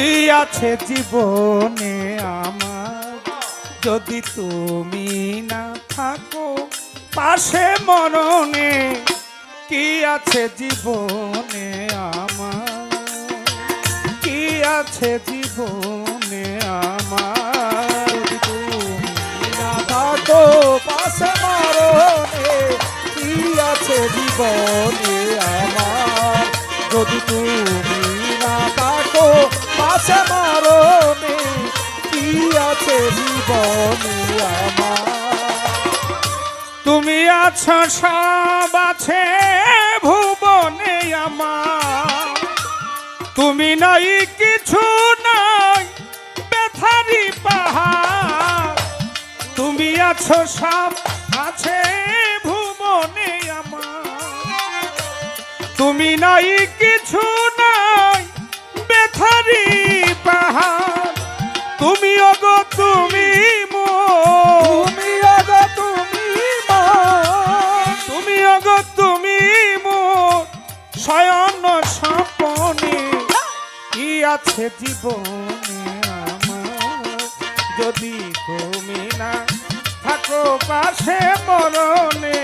কি আছে জীবনে আমার যদি তুমি না থাকো পাশে মরণে কি আছে জীবনে আমার কি আছে জীবনে আমার যদি তুমি না থাকো পাশে মরণে কি আছে জীবনে আমার যদি তুমি না থাকো পাশে মরণে কি আছে জীবনে আমার তুমি আছো সব আছে ভুবনে আমার তুমি নাই কিছু নাই ব্যথারি পাহাড় তুমি আছো সব আছে ভুবনে আমার তুমি নাই কিছু নাই ব্যথারি পাহাড় তুমি ওগো তুমি তুমি ওগো তুমি ওগো তুমি শয়ন স্বপনে কি আছে জীবনে আমার যদি তুমি না থাকো পাশে মরণে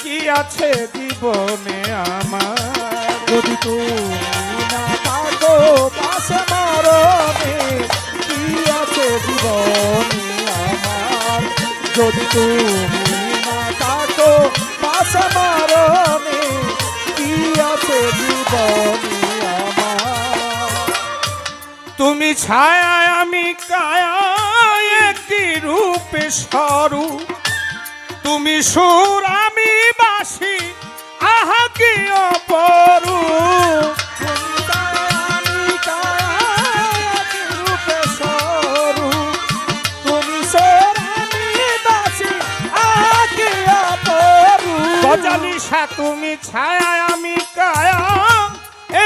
কি আছে জীবনে আমার যদি তুমি না থাকো পাশে মরণে কি আছে জীবনে আমার যদি তুমি না থাকো পাশে মরণে কি আছে জীবনে আমার তুমি ছায়া আমি কায়া একটি রূপে স্বরূপ তুমি সুর আমি বাসি আহা কি অপরূপ জানিসা তুমি ছায়া আমি কায়া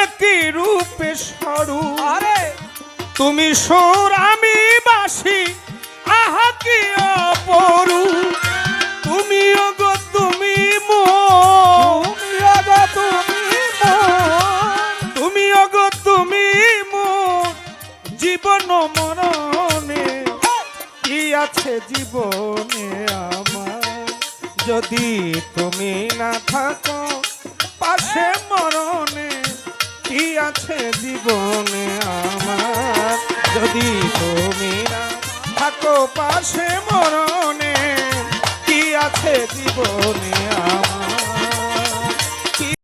একই রূপে স্বরূপ আরে তুমি সুর আমি বাসি আহা কি অপরূপ তুমি ওগো তুমি তুমি ওগো তুমি ওগো তুমি জীবন মরণে কি আছে জীবনে আমার যদি তুমি না থাকো পাশে মরণে কি আছে জীবনে আমার যদি তুমি না থাকো পাশে মরণে কি আছে জীবনে আমার